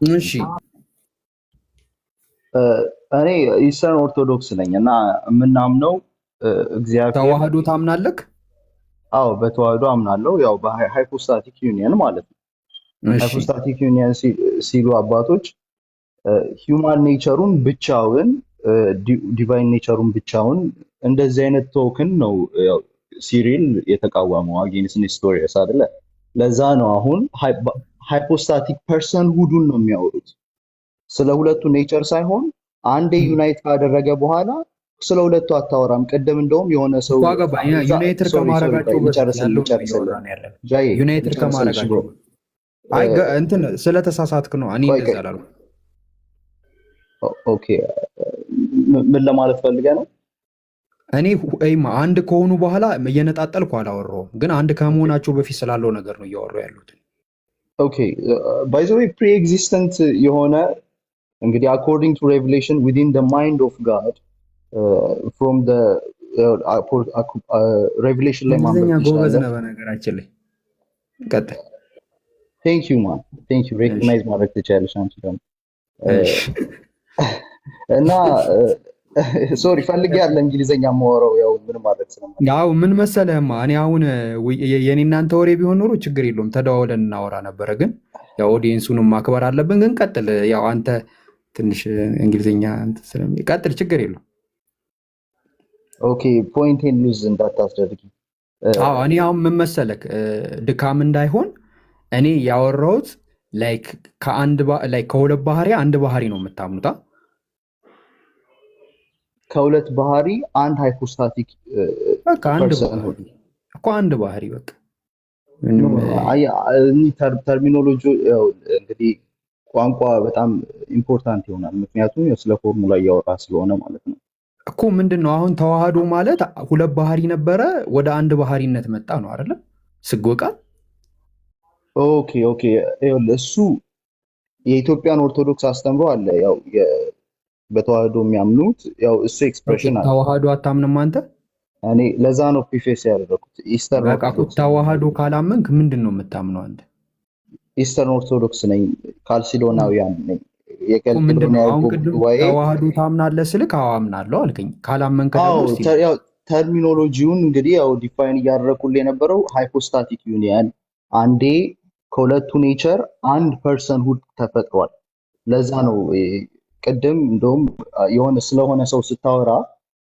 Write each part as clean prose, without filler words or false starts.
እሺ እኔ ኢስተርን ኦርቶዶክስ ነኝ እና የምናምነው እግዚአብሔር ተዋህዶ ታምናለክ? አዎ በተዋህዶ አምናለሁ። ያው በሃይፖስታቲክ ዩኒየን ማለት ነው። እሺ ሃይፖስታቲክ ዩኒየን ሲሉ አባቶች ሂውማን ኔቸሩን ብቻውን ዲቫይን ኔቸሩን ብቻውን እንደዚህ አይነት ቶክን ነው ያው ሲሪል የተቃወመው አጌንስት ኔስቶሪየስ አይደለ? ለዛ ነው አሁን ሃይፖስታቲክ ፐርሰን ሁዱን ነው የሚያወሩት ስለ ሁለቱ ኔቸር ሳይሆን አንዴ ዩናይት ካደረገ በኋላ ስለ ሁለቱ አታወራም። ቅድም እንደውም የሆነ ሰው ዩናይትድ ከማድረጋቸው ዩናይትድ ከማድረጋቸው አይ እንትን ስለተሳሳትክ ነው። እኔ እንደዛ አላልኩም። ኦኬ ምን ለማለት ፈልገህ ነው? እኔ አንድ ከሆኑ በኋላ እየነጣጠልኩ አላወራሁም፣ ግን አንድ ከመሆናቸው በፊት ስላለው ነገር ነው እያወራሁ ያሉት። ኦኬ ባይ ዘ ዌይ ፕሪ ኤግዚስተንት የሆነ እንግዲህ according to revelation within the mind of God from the revelation ላይ ማንበብ ጎበዝ ነው በነገራችን ላይ ቀጥል። thank you man thank you recognize ማድረግ ትችያለሽ አንቺ ደግሞ እና ሶሪ ፈልጌ ያለ እንግሊዘኛ ማወራው ያው ምን ማለት ነው ያው ምን መሰለህማ እኔ አሁን የኔ እናንተ ወሬ ቢሆን ኖሮ ችግር የለውም ተደዋውለን እናወራ ነበረ፣ ግን ያው ኦዲየንሱንም ማክበር አለብን። ግን ቀጥል፣ ያው አንተ ትንሽ እንግሊዘኛ ስለሚቀጥል ችግር የለውም። ኦኬ ፖይንቴን ሉዝ እንዳታስደርጊ። አዎ እኔ አሁን ምን መሰለክ ድካም እንዳይሆን እኔ ያወራሁት ላይክ ከሁለት ባህሪ አንድ ባህሪ ነው የምታምኑታ? ከሁለት ባህሪ አንድ ሃይፖስታቲክ በቃ አንድ ባህሪ በቃ ተርሚኖሎጂ እንግዲህ ቋንቋ በጣም ኢምፖርታንት ይሆናል። ምክንያቱም ስለ ፎርሙላ እያወራ ስለሆነ ማለት ነው እኮ። ምንድን ነው አሁን ተዋህዶ ማለት ሁለት ባህሪ ነበረ ወደ አንድ ባህሪነት መጣ ነው አይደለ? ስጎቃል ኦኬ እሱ የኢትዮጵያን ኦርቶዶክስ አስተምሮ አለ። ያው በተዋህዶ የሚያምኑት ያው እሱ ኤክስፕሬሽን አለ። ተዋህዶ አታምንም አንተ? እኔ ለዛ ነው ፕሪፌስ ያደረኩት። ኢስተርን ኦርቶዶክስ ተዋህዶ ካላመንክ ምንድን ነው የምታምነው አንተ? ኢስተርን ኦርቶዶክስ ነኝ፣ ካልሲዶናውያን ነኝ። ተዋህዶ ታምናለህ ስልክ አዎ አምናለሁ አልከኝ። ካላመንክ ያው ተርሚኖሎጂውን እንግዲህ ያው ዲፋይን እያደረኩልህ የነበረው ሃይፖስታቲክ ዩኒየን አንዴ ከሁለቱ ኔቸር አንድ ፐርሰን ሁድ ተፈጥሯል። ለዛ ነው ቅድም እንደውም የሆነ ስለሆነ ሰው ስታወራ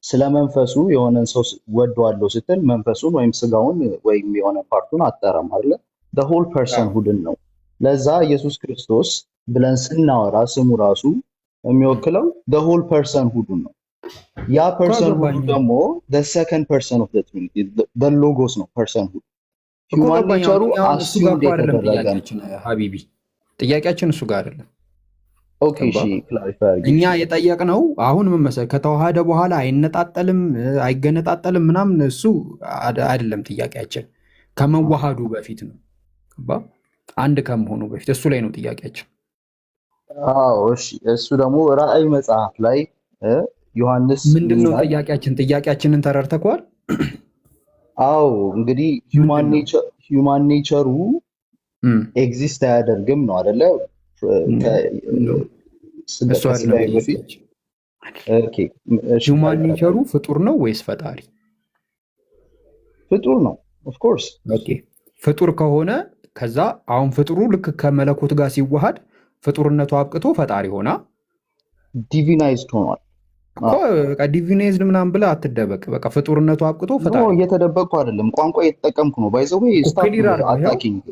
ስለመንፈሱ የሆነን ሰው ወደዋለሁ ስትል መንፈሱን ወይም ስጋውን ወይም የሆነ ፓርቱን አጠራም አይደለ? the whole person ሁድን ነው። ለዛ ኢየሱስ ክርስቶስ ብለን ስናወራ ስሙ ራሱ የሚወክለው the whole person ሁድን ነው። ያ ፐርሰን ሁድ ደግሞ the second person of the trinity the logos ነው ፐርሰን ሁድ። ሂውማን ኔቸሩ አስዩምድ የተደረገ ሀቢቢ ጥያቄያችን እሱ ጋር አይደለም። ኦኬ እሺ ክላሪፋይ እኛ የጠየቅነው አሁን ምን መሰለህ ከተዋሃደ በኋላ አይነጣጠልም አይገነጣጠልም ምናምን እሱ አይደለም ጥያቄያችን፣ ከመዋሃዱ በፊት ነው። አንድ ከመሆኑ በፊት እሱ ላይ ነው ጥያቄያችን። አዎ እሺ እሱ ደግሞ ራእይ መጽሐፍ ላይ ዮሐንስ ምንድነው ጥያቄያችን? ጥያቄያችንን ተረድተኳል? አዎ እንግዲህ ሂውማን ኔቸሩ ኤግዚስት አያደርግም ነው አይደለ? ሂውማን ኔቸሩ ፍጡር ነው ወይስ ፈጣሪ? ፍጡር ነው ኦፍኮርስ። ፍጡር ከሆነ ከዛ አሁን ፍጡሩ ልክ ከመለኮት ጋር ሲዋሃድ ፍጡርነቱ አብቅቶ ፈጣሪ ሆና ዲቪናይዝድ ሆኗል። ዲቪናይዝድ ምናምን ብለህ አትደበቅ። በቃ ፍጡርነቱ አብቅቶ ፈጣሪ ነው። እየተደበቅኩ አይደለም፣ ቋንቋ እየተጠቀምኩ ነው። ባይ ዘ ዌይ አታኪንግ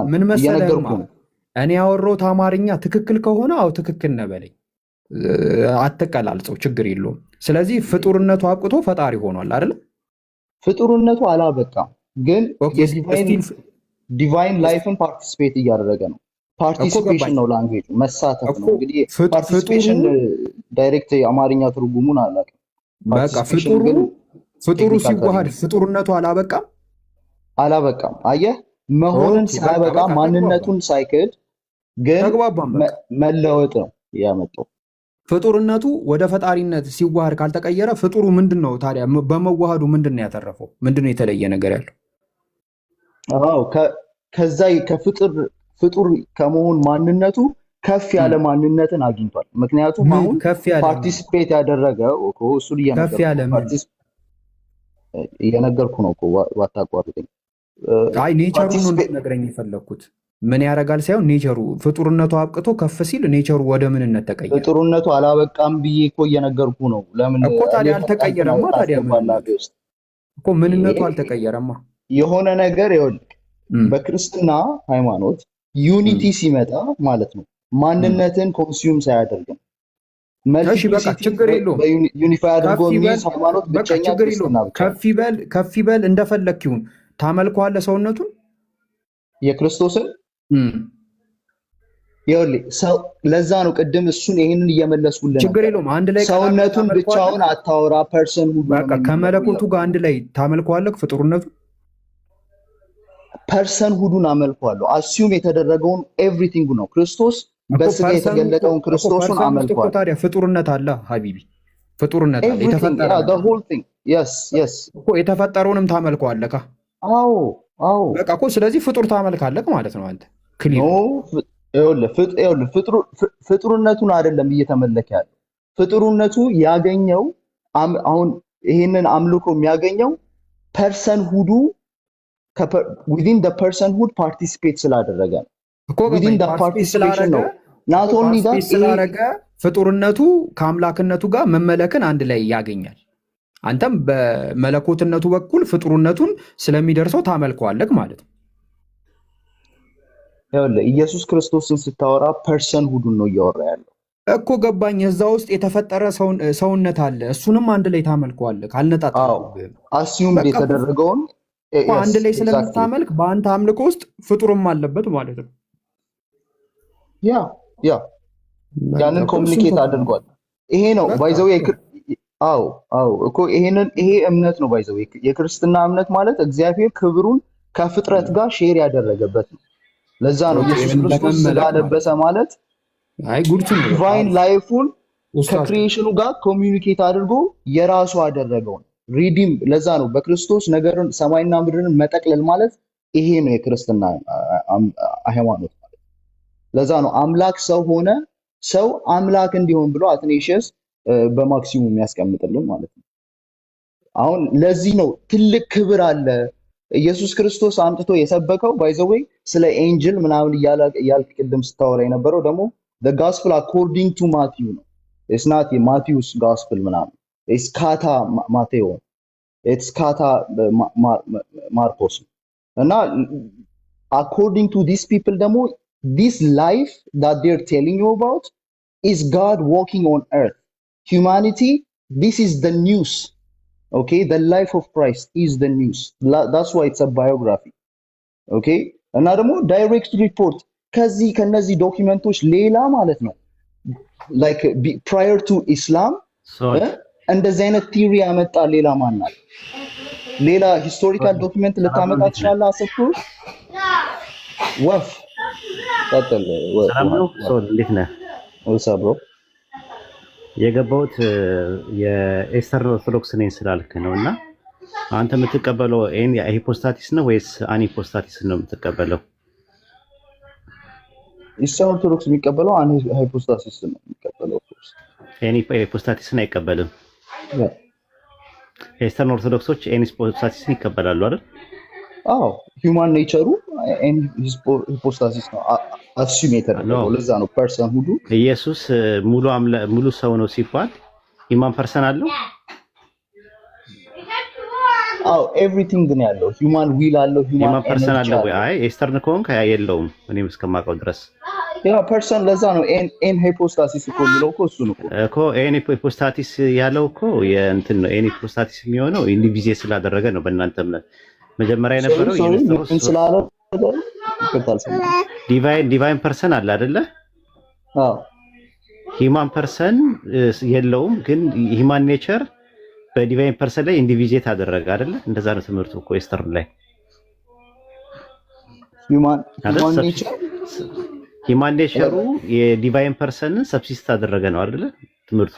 ምን መሰለህ እኔ ያወራሁት አማርኛ ትክክል ከሆነ አው ትክክል ነህ በለኝ፣ አትቀላልጸው፣ ችግር የለውም። ስለዚህ ፍጡርነቱ አብቅቶ ፈጣሪ ሆኗል አይደል? ፍጡርነቱ አላበቃም፣ ግን ዲቫይን ላይፍን ፓርቲሲፔት እያደረገ ነው። ፓርቲሲፔሽን ነው ላንጉዌጅ፣ መሳተፍ ነው። እንግዲህ ፓርቲሲፔሽን ዳይሬክት የአማርኛ ትርጉሙን አላውቅም። በቃ ፍጡሩ ሲዋሃድ ፍጡርነቱ አላበቃም። አየህ መሆንን ሳያበቃ ማንነቱን ሳይክድ ግን መለወጥ ነው ያመጣው። ፍጡርነቱ ወደ ፈጣሪነት ሲዋሃድ ካልተቀየረ ፍጡሩ ምንድን ነው ታዲያ? በመዋሃዱ ምንድን ነው ያተረፈው? ምንድን ነው የተለየ ነገር ያለው? አዎ ከዛ ፍጡር ከመሆን ማንነቱ ከፍ ያለ ማንነትን አግኝቷል። ምክንያቱም አሁን ፓርቲሲፔት ያደረገው እኮ እሱ እየነገርኩ ነው እኮ ዋታቋርጠኝ። አይ ኔቸሩን ነው ነገረኝ የፈለኩት ምን ያደርጋል ሳይሆን ኔቸሩ ፍጡርነቱ አብቅቶ ከፍ ሲል ኔቸሩ ወደ ምንነት ተቀየረ። ፍጡርነቱ አላበቃም ብዬ እኮ እየነገርኩ ነው። ለምን እኮ ታዲያ አልተቀየረማ? ታዲያ እኮ ምንነቱ አልተቀየረማ። የሆነ ነገር ይኸውልህ፣ በክርስትና ሃይማኖት ዩኒቲ ሲመጣ ማለት ነው ማንነትን ኮንሱም ሳያደርግ ነው። እሺ በቃ ችግር የለውም። ዩኒፋይ አድርጎ የሚይዝ ሃይማኖት ብቸኛ ክርስትና ብቻ። ከፍ ይበል እንደፈለክ ይሁን። ታመልከዋለህ ሰውነቱን የክርስቶስን ይኸውልህ ሰው ለዛ ነው ቅድም እሱን ይሄንን እየመለስኩልህ ነው። ችግር የለውም። አንድ ላይ ሰውነቱን ብቻውን አታወራ። ፐርሰን ሁሉ በቃ ከመለኮቱ ጋር አንድ ላይ ታመልከዋለህ። ፍጡርነቱ ፐርሰን ሁሉን አመልከዋለሁ። አስዩም የተደረገውን ኤቭሪቲንግ ነው። ክርስቶስ በስጋ የተገለጠውን ክርስቶስን አመልከዋለሁ። ታዲያ ፍጡርነት አለ ሀቢቢ፣ ፍጡርነት አለ። የተፈጠረውንም ታመልከዋለህ። አዎ በቃ እኮ ስለዚህ ፍጡር ታመልካለህ ማለት ነው አንተ። ፍጡርነቱን አይደለም እየተመለከ ያለው። ፍጡርነቱ ያገኘው አሁን ይሄንን አምልኮ የሚያገኘው ፐርሰን ሁዱ within the personhood participate ስላደረገ ነው። within the participation ነው። not only that ስላደረገ ፍጡርነቱ ከአምላክነቱ ጋር መመለክን አንድ ላይ ያገኛል። አንተም በመለኮትነቱ በኩል ፍጡርነቱን ስለሚደርሰው ታመልከዋለህ ማለት ነው። ይኸውልህ ኢየሱስ ክርስቶስን ስታወራ ፐርሰን ሁዱን ነው እያወራ ያለው እኮ ገባኝ። እዛ ውስጥ የተፈጠረ ሰውነት አለ። እሱንም አንድ ላይ ታመልከዋለህ። ካልነጣጣልህ አስዩም የተደረገውን አንድ ላይ ስለምታመልክ በአንተ አምልኮ ውስጥ ፍጡርም አለበት ማለት ነው። ያንን ኮሚኒኬት አድርጓል። ይሄ ነው ባይዘው እኮ ይሄ እምነት ነው ባይዘው የክርስትና እምነት ማለት እግዚአብሔር ክብሩን ከፍጥረት ጋር ሼር ያደረገበት ነው። ለዛ ነው ኢየሱስ ክርስቶስ ስጋ ለበሰ ማለት ዲቫይን ላይፉን ከክሪኤሽኑ ጋር ኮሚኒኬት አድርጎ የራሱ አደረገው ሪዲም። ለዛ ነው በክርስቶስ ነገርን ሰማይና ምድርን መጠቅለል ማለት ይሄ ነው የክርስትና ሃይማኖት ማለት። ለዛ ነው አምላክ ሰው ሆነ፣ ሰው አምላክ እንዲሆን ብሎ አትኔሽስ በማክሲሙም የሚያስቀምጥልን ማለት ነው። አሁን ለዚህ ነው ትልቅ ክብር አለ ኢየሱስ ክርስቶስ አምጥቶ የሰበከው ባይዘዌይ ስለ ኤንጅል ምናምን እያልክ ቅድም ስታወራ የነበረው ደግሞ the gospel according to Matthew ነው። it's not Matthew's gospel ምናምን it's ካታ ማቴዎ it's ካታ ማርቆስ እና according to these people ደግሞ this life that they're telling you about is God walking on earth. Humanity, this is the news. Okay, the life of Christ is the news. That's why it's a biography. Okay, እና ደግሞ direct report ከነዚህ ዶክመንቶች ሌላ ማለት ነው like prior to Islam እንደዚህ አይነት ቲዮሪ ያመጣ ሌላ ማን አለ? ሌላ ሂስቶሪካል ዶክመንት ልታመጣ ትችላለህ? አሰብኩ ወፍ ቀጥል። እንዴት ነህ? ወሳብሮ የገባሁት የኤስተርን ኦርቶዶክስ ነኝ ስላልክ ነው። እና አንተ የምትቀበለው ሂፖስታቲስ ነው ወይስ አኒፖስታቲስ ነው የምትቀበለው? ኢስተርን ኦርቶዶክስ የሚቀበለው ሃይፖስታሲስ ነው የሚቀበለው። ሂፖስታቲስን አይቀበልም። ኤስተርን ኦርቶዶክሶች ሂፖስታቲስን ይቀበላሉ አይደል? አዎ ሂውማን ኔቸሩ ሂፖስታሲስ ነው አስዩም የተደረገው። ለዛ ነው ፐርሰን ሁሉ ኢየሱስ ሙሉ ሰው ነው ሲባል ሂውማን ፐርሰን አለው። አዎ ኤቭሪቲንግ ነው ያለው። ሂውማን ዊል አለው። ሂውማን ፐርሰን አለው ወይ? አይ ኤስተርን ከሆንክ የለውም እኔም እስከማውቀው ድረስ ያ ፐርሰን። ለዛ ነው ኤን ሂፖስታሲስ እኮ የሚለው እኮ እሱ ነው እኮ ኤን ሂፖስታሲስ ያለው እኮ የእንትን ነው። ኤን ሂፖስታሲስ የሚሆነው ኢንዲቪዜ ስላደረገ ነው በእናንተ እምነት። መጀመሪያ የነበረው ዲቫይን ፐርሰን አለ አይደለ? አዎ ሂማን ፐርሰን የለውም፣ ግን ሂማን ኔቸር በዲቫይን ፐርሰን ላይ ኢንዲቪዜት አደረገ አይደለ? እንደዛ ነው ትምህርቱ እኮ ኤስተርን ላይ ሂማን ኔቸሩ የዲቫይን ፐርሰንን ሰብሲስት አደረገ ነው አይደለ ትምህርቱ?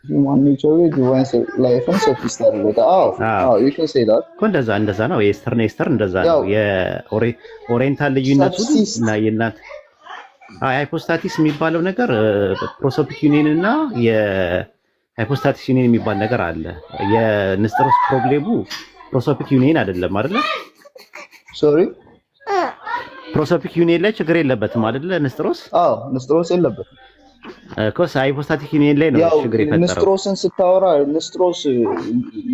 human nature divine life and surface አደረገ። አዎ you can say that እኮ እንደዛ ነው። የኢስተርን እንደዛ ነው። የኦሪየንታል ልዩነቱ እና የእናት ሃይፖስታቲስ የሚባለው ነገር ፕሮሶፒክ ዩኒየን እና የሃይፖስታቲስ ዩኒየን የሚባል ነገር አለ። የንስጥሮስ ፕሮብሌሙ ፕሮሶፒክ ዩኒየን አይደለም አይደለ? ሶሪ ፕሮሶፒክ ዩኒየን ላይ ችግር የለበትም አይደለ? ንስጥሮስ የለበትም። ኮስ ሃይፖስታቲክ ዩኒየን ላይ ነው ችግር የፈጠረው። ንስጥሮስን ስታወራ ንስጥሮስ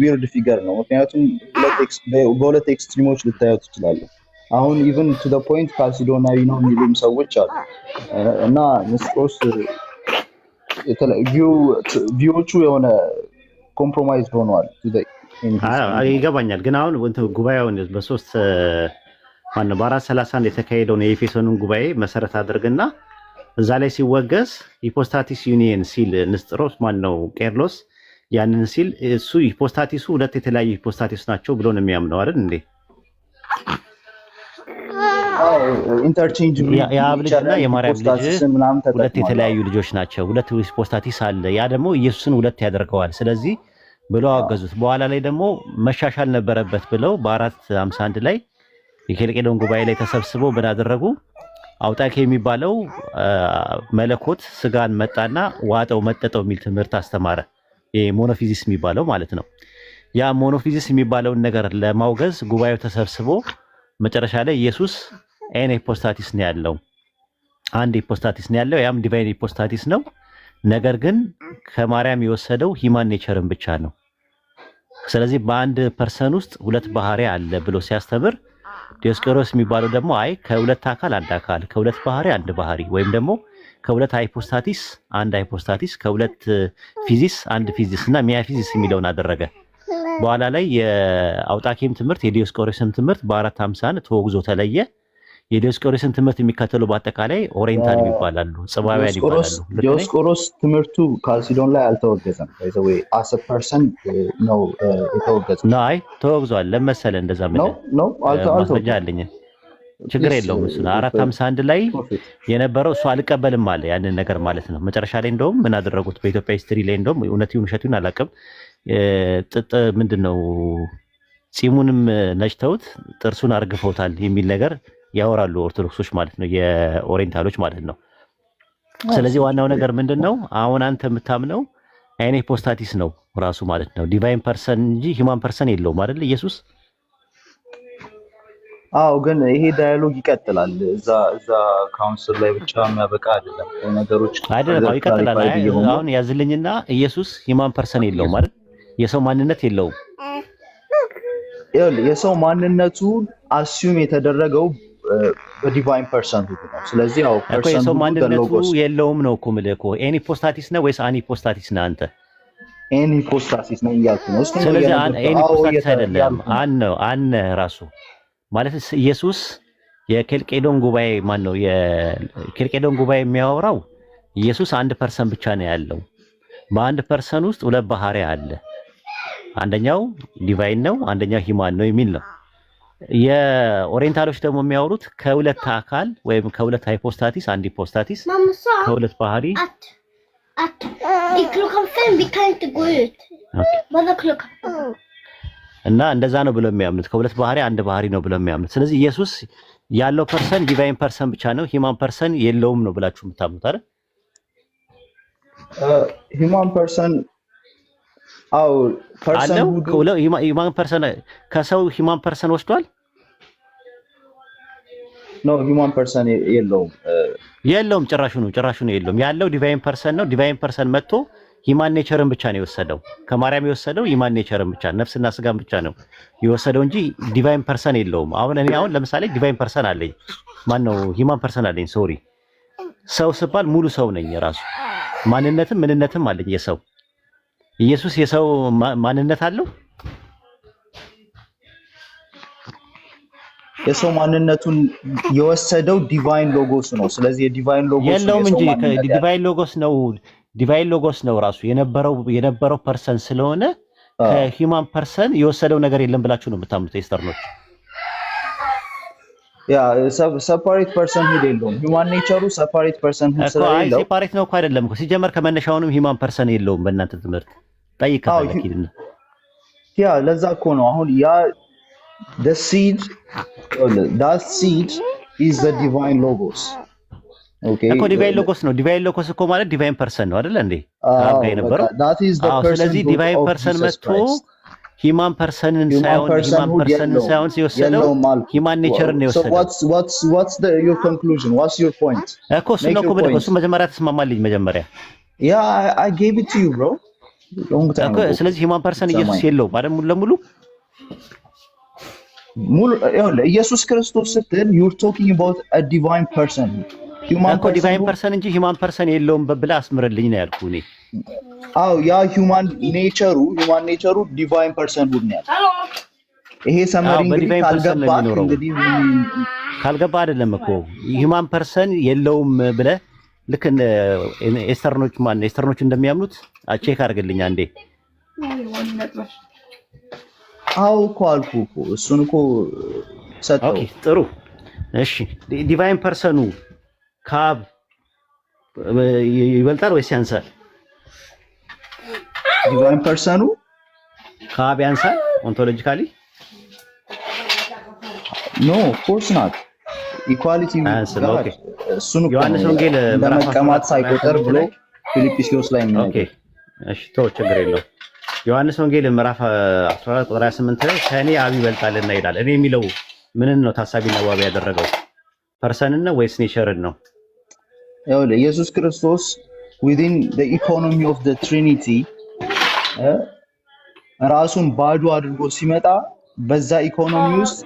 ዊርድ ፊገር ነው። ምክንያቱም በሁለት ኤክስትሪሞች ልታየው ትችላለህ። አሁን ኢቭን ቱ ዘ ፖይንት ካልሲዶናዊ ነው የሚሉም ሰዎች አሉ እና ንስጥሮስ ቪዎቹ የሆነ ኮምፕሮማይዝ ሆነዋል። ይገባኛል። ግን አሁን ጉባኤውን በ431 የተካሄደውን የኤፌሶንን ጉባኤ መሰረት አድርግና እዛ ላይ ሲወገዝ ሂፖስታቲስ ዩኒየን ሲል ንስጥሮስ ቄርሎስ ያንን ሲል እሱ ሂፖስታቲሱ ሁለት የተለያዩ ሂፖስታቲስ ናቸው ብሎ ነው የሚያምነው አይደል እንዴ? ኢንተርቼንጅ የአብ ልጅና የማርያም ልጅ ሁለት የተለያዩ ልጆች ናቸው። ሁለት ሂፖስታቲስ አለ። ያ ደግሞ ኢየሱስን ሁለት ያደርገዋል። ስለዚህ ብለው አገዙት። በኋላ ላይ ደግሞ መሻሻል ነበረበት ብለው በ451 ላይ የኬልቄዶን ጉባኤ ላይ ተሰብስበው ብናደረጉ አውጣኬ የሚባለው መለኮት ስጋን መጣና ዋጠው መጠጠው የሚል ትምህርት አስተማረ። ሞኖፊዚስ የሚባለው ማለት ነው። ያ ሞኖፊዚስ የሚባለውን ነገር ለማውገዝ ጉባኤው ተሰብስቦ መጨረሻ ላይ ኢየሱስ ኤን ሂፖስታቲስ ነው ያለው፣ አንድ ሂፖስታቲስ ነው ያለው፣ ያም ዲቫይን ሂፖስታቲስ ነው። ነገር ግን ከማርያም የወሰደው ሂማን ኔቸርን ብቻ ነው። ስለዚህ በአንድ ፐርሰን ውስጥ ሁለት ባህሪ አለ ብሎ ሲያስተምር ዲዮስቆሮስ የሚባለው ደግሞ አይ ከሁለት አካል አንድ አካል፣ ከሁለት ባህሪ አንድ ባህሪ፣ ወይም ደግሞ ከሁለት ሃይፖስታቲስ አንድ ሃይፖስታቲስ፣ ከሁለት ፊዚስ አንድ ፊዚስ እና ሚያፊዚስ የሚለውን አደረገ። በኋላ ላይ የአውጣኬም ትምህርት የዲዮስቆሮስም ትምህርት በ451 ተወግዞ ተለየ። የዲዮስቆሮስን ትምህርት የሚከተሉ በአጠቃላይ ኦሪየንታል ይባላሉ፣ ጽባውያን ይባላሉ። ዲዮስቆሮስ ትምህርቱ ካልሲዶን ላይ አልተወገዘም። ወይ አስ አ ፐርሰን ነው የተወገዘው? አይ ተወግዟል። ለመሰለ እንደዛ ነው ማስረጃ አለኝ። ችግር የለውም። እሱ 451 ላይ የነበረው እሱ አልቀበልም አለ ያንን ነገር ማለት ነው። መጨረሻ ላይ እንደውም ምን አደረጉት በኢትዮጵያ ሂስትሪ ላይ እንደውም እውነቱን ውሸቱን አላውቅም፣ ጥጥ ምንድነው ጺሙንም ነጭተውት ጥርሱን አርግፈውታል የሚል ነገር ያወራሉ ኦርቶዶክሶች ማለት ነው፣ የኦሪየንታሎች ማለት ነው። ስለዚህ ዋናው ነገር ምንድነው አሁን አንተ የምታምነው አይኔ ሂፖስታቲስ ነው ራሱ ማለት ነው፣ ዲቫይን ፐርሰን እንጂ ሂማን ፐርሰን የለውም አይደል ኢየሱስ? አዎ፣ ግን ይሄ ዳያሎግ ይቀጥላል። እዛ ካውንስል ላይ ብቻ የሚያበቃ አይደለም። ነገሮች አይደለም ይቀጥላል። አሁን ያዝልኝና ኢየሱስ ሂማን ፐርሰን የለውም አይደል? የሰው ማንነት የለውም። የሰው ማንነቱ አስዩም የተደረገው በዲቫይን ፐርሰን ነው። ስለዚህ ያው ፐርሰን የሰው ማንነቱ የለውም ነው እኮ የምልህ እኮ። ኤን ሂፖስታቲስ ነው ወይስ አን ሂፖስታቲስ ነህ አንተ? ኤን ሂፖስታቲስ ነው እያልኩ ነው። ስለዚህ ኤን ሂፖስታቲስ አይደለም፣ አን ራሱ ማለት ኢየሱስ የኬልቄዶን ጉባኤ ማን ነው? የኬልቄዶን ጉባኤ የሚያወራው ኢየሱስ አንድ ፐርሰን ብቻ ነው ያለው። በአንድ ፐርሰን ውስጥ ሁለት ባህሪ አለ። አንደኛው ዲቫይን ነው፣ አንደኛው ሂማን ነው የሚል ነው። የኦሪየንታሎች ደግሞ የሚያወሩት ከሁለት አካል ወይም ከሁለት ሃይፖስታቲስ አንድ ሂፖስታቲስ ከሁለት ባህሪ እና እንደዛ ነው ብለው የሚያምኑት። ከሁለት ባህሪ አንድ ባህሪ ነው ብለው የሚያምኑት። ስለዚህ ኢየሱስ ያለው ፐርሰን ዲቫይን ፐርሰን ብቻ ነው፣ ሂማን ፐርሰን የለውም ነው ብላችሁ የምታምኑት አይደል? ሂማን ፐርሰን አው ፐርሰን ሁሉ ሂማን ፐርሰን ከሰው ሂማን ፐርሰን ወስዷል? ኖ ሂማን ፐርሰን የለውም። ጭራሹ ነው የለውም። ያለው ዲቫይን ፐርሰን ነው። ዲቫይን ፐርሰን መጥቶ ሂማን ኔቸርን ብቻ ነው የወሰደው። ከማርያም የወሰደው ሂማን ኔቸርን ብቻ ነፍስና ስጋን ብቻ ነው የወሰደው እንጂ ዲቫይን ፐርሰን የለውም። አሁን ለምሳሌ ዲቫይን ፐርሰን አለኝ፣ ማን ነው ሂማን ፐርሰን አለኝ። ሶሪ ሰው ስባል ሙሉ ሰው ነኝ። ራሱ ማንነትም ምንነትም አለኝ የሰው። ኢየሱስ የሰው ማንነት አለው? የሰው ማንነቱን የወሰደው ዲቫይን ሎጎስ ነው። ስለዚህ የዲቫይን ሎጎስ የለውም እንጂ ዲቫይን ሎጎስ ነው ራሱ የነበረው ፐርሰን ስለሆነ ከሂማን ፐርሰን የወሰደው ነገር የለም ብላችሁ ነው የምታምኑት ኤስተርኖች? ያ ሰፓሬት ፐርሰንሁድ የለውም። ሂውማን ኔቸሩ ሰፓሬት ፐርሰንሁድ ስለሌለው ሴፓሬት ነው እኮ አይደለም እኮ ሲጀመር ከመነሻውንም ሂውማን ፐርሰን የለውም። በእናንተ ትምህርት ጠይቀታለኪልና ያ ለዛ እኮ ነው አሁን ያ the seed that seed is the divine logos okay እኮ ዲቫይን ሎጎስ ነው። ዲቫይን ሎጎስ እኮ ማለት ዲቫይን ፐርሰን ነው አይደል እንዴ? አጋ የነበረው ስለዚህ ዲቫይን ፐርሰን መጥቶ ሂማን ፐርሰንን ሳይሆን ሲወሰደው ሂማን ኔቸርን ነው የወሰደው። what's your conclusion? what's your point? እኮ እሱ ነው እኮ እሱ መጀመሪያ ተስማማልኝ መጀመሪያ I gave it to you bro long time እኮ ስለዚህ ሂማን ፐርሰን ኢየሱስ የለውም አይደል? ሙሉ ለሙሉ ኢየሱስ ክርስቶስ ስትል you're talking about a divine person. እኮ ዲቫይን ፐርሰን እንጂ ሂማን ፐርሰን የለውም ብለህ አስምርልኝ ነው ያልኩህ እኔ። ያ ሂውማን ኔቸሩ ዲቫይን ፐርሰንሁድ ነው ያለው። ይሄ ሰመሪ እንግዲህ ካልገባ አይደለም እኮ ሂውማን ፐርሰን የለውም ብለህ ልክ ኤስተርኖች እንደሚያምኑት ቼክ አድርግልኝ አንዴ። እኮ አልኩህ እኮ እሱን እኮ ሰጠው። ኦኬ ጥሩ እሺ። ዲቫይን ፐርሰኑ ከአብ ይበልጣል ወይስ ያንሳል? ዲቫይን ፐርሰኑ ከአብ ያንሳል ኦንቶሎጂካሊ? ኖ ኦፍ ኮርስ ናት። ኢኳሊቲ እሱን ዮሐንስ ወንጌል ለመቀማት ሳይቆጠር ብሎ ፊልጵስዩስ ላይ ነው። ኦኬ እሺ ተው ችግር የለውም። ዮሐንስ ወንጌል ምዕራፍ 14 ቁጥር 28 ላይ ከእኔ አብ ይበልጣልና ይላል። እኔ የሚለው ምንን ነው ታሳቢና ዋቢ ያደረገው? ፐርሰንን ነው ወይስ ኔቸርን ነው? ኢየሱስ ክርስቶስ within the economy of the Trinity ራሱን ባዶ አድርጎ ሲመጣ በዛ ኢኮኖሚ ውስጥ